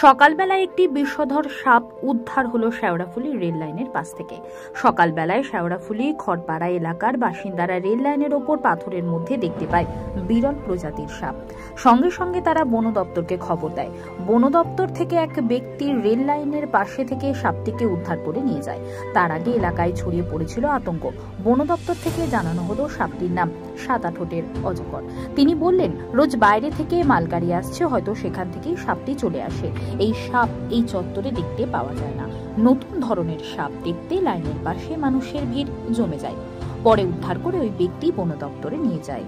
সকালবেলায় একটি বিষধর সাপ উদ্ধার হলো শেওড়াফুলি রেল লাইনের পাশ থেকে। সকালবেলায় শেওড়াফুলি খড়পাড়া এলাকার বাসিন্দারা রেল লাইনের ওপর পাথরের মধ্যে দেখতে পায় বিরল প্রজাতির সাপ। সঙ্গে সঙ্গে তারা বন দপ্তরকে খবর দেয়। বন দপ্তর থেকে এক ব্যক্তি রেল লাইনের পাশে থেকে সাপটিকে উদ্ধার করে নিয়ে যায়। তার আগে এলাকায় ছড়িয়ে পড়েছিল আতঙ্ক। বন দপ্তর থেকে জানানো হলো সাপটির নাম সাদা ঠোঁটের অজগর। তিনি বললেন, রোজ বাইরে থেকে মালগাড়ি আসছে, হয়তো সেখান থেকেই সাপটি চলে আসে। এই সাপ এই চত্বরে দেখতে পাওয়া যায় না। নতুন ধরনের সাপ দেখতে লাইনের পাশে মানুষের ভিড় জমে যায়। পরে উদ্ধার করে ওই ব্যক্তি বন দপ্তরে নিয়ে যায়।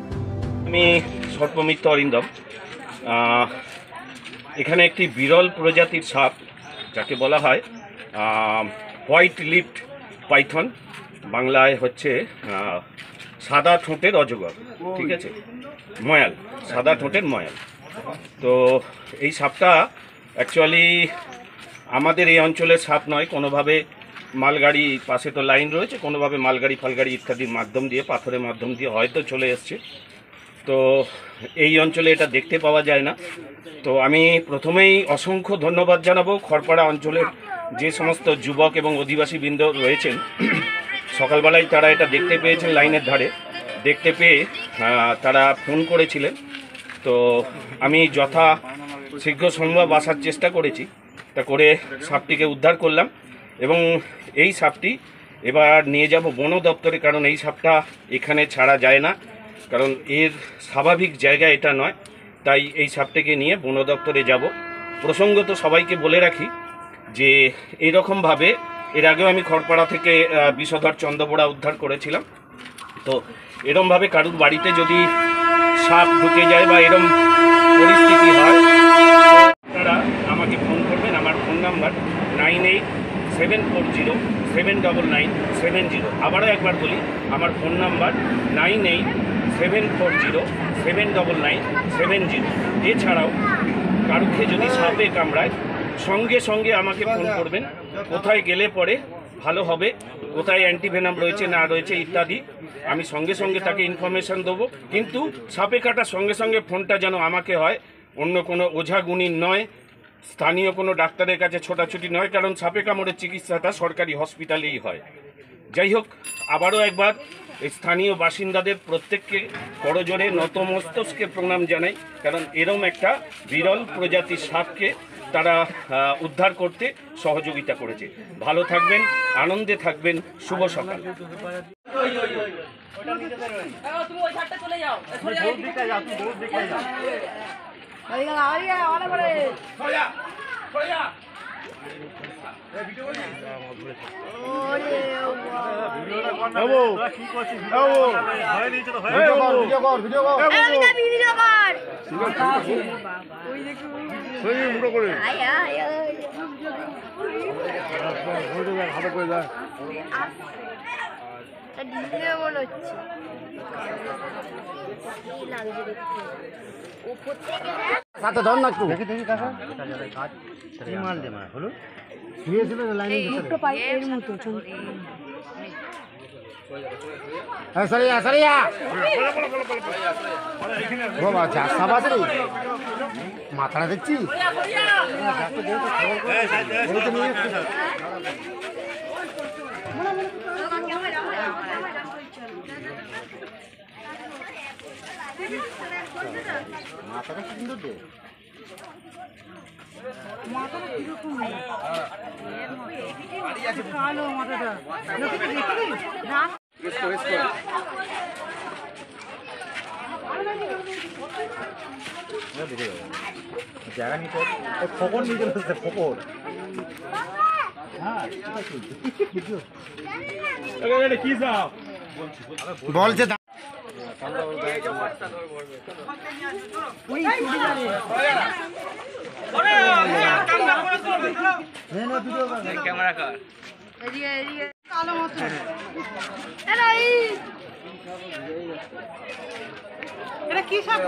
আমি সর্পমিত্র অরিন্দম। এখানে একটি বিরল প্রজাতির সাপ, যাকে বলা হয় হোয়াইট লিপড পাইথন, বাংলায় হচ্ছে সাদা ঠোঁটের অজগর, ঠিক আছে, ময়াল, সাদা ঠোঁটের ময়াল। তো এই সাপটা অ্যাকচুয়ালি আমাদের এই অঞ্চলের সাপ নয়, কোনোভাবে মালগাড়ি পাশে তো লাইন রয়েছে, কোনোভাবে মালগাড়ি ফালগাড়ি ইত্যাদির মাধ্যম দিয়ে, পাথরের মাধ্যম দিয়ে হয়তো চলে এসছে। তো এই অঞ্চলে এটা দেখতে পাওয়া যায় না। তো আমি প্রথমেই অসংখ্য ধন্যবাদ জানাবো খড়পাড়া অঞ্চলের যে সমস্ত যুবক এবং অধিবাসী বৃন্দ রয়েছেন। সকালবেলায় তারা এটা দেখতে পেয়েছেন, লাইনের ধারে দেখতে পেয়ে তারা ফোন করেছিলেন। তো আমি যথা শীঘ্র সম্ভব আসার চেষ্টা করেছি, তা করে সাপটিকে উদ্ধার করলাম এবং এই সাপটি এবার নিয়ে যাব বন দপ্তরে, কারণ এই সাপটা এখানে ছাড়া যায় না, কারণ এর স্বাভাবিক জায়গা এটা নয়। তাই এই সাপটিকে নিয়ে বন দপ্তরে যাব। প্রসঙ্গত সবাইকে বলে রাখি যে এইরকমভাবে এর আগেও আমি খড়পাড়া থেকে বিষধর চন্দ্রবোড়া উদ্ধার করেছিলাম। তো এরমভাবে কারুর বাড়িতে যদি সাপ ঢুকে যায় বা এরম পরিস্থিতি হয়, আপনারা আমাকে ফোন করবেন। আমার ফোন নাম্বার 9874079970। আবারও একবার বলি, আমার ফোন নাম্বার 9874079970। এছাড়াও কারুকে যদি সাপে কামড়ায়, সঙ্গে সঙ্গে আমাকে ফোন করবেন। কোথায় গেলে পরে ভালো হবে, কোথায় অ্যান্টিভেনাম রয়েছে না রয়েছে ইত্যাদি, আমি সঙ্গে সঙ্গে তাকে ইনফরমেশান দেবো। কিন্তু সাপে কাটার সঙ্গে সঙ্গে ফোনটা যেন আমাকে হয়, অন্য কোনো ওঝা গুণীর নয়, স্থানীয় কোনো ডাক্তারের কাছে ছোটাছুটি নয়, কারণ সাপে কামড়ের চিকিৎসাটা সরকারি হসপিটালেই হয়। যাই হোক, আবারও একবার স্থানীয় বাসিন্দাদের প্রত্যেককে করজোড়ে নতমস্তকে প্রণাম জানাই, কারণ এরম একটা বিরল প্রজাতির সাপকে তারা উদ্ধার করতে সহযোগিতা করেছে। ভালো থাকবেন, আনন্দে থাকবেন, শুভ সকাল। সাথে ধর না একটু দেখি দেখি কাকা কি মাল দে মা হলো শুয়েছিল লাইনে একটু পাই এর মতো চলতে। হ্যাঁ সরিয়া সরিয়া ও বাচ্চা সাবাসে মাথাটা দেখছি মাথাটা সুন্দর দে, মাথাটা কিরকম কালো মাথাটা জায়গা নিতে খবর নিয়ে চলে আসছে খবর। হ্যাঁ কি বলছে ক্যামেরা কার কালো মতো এটা কি সাপ?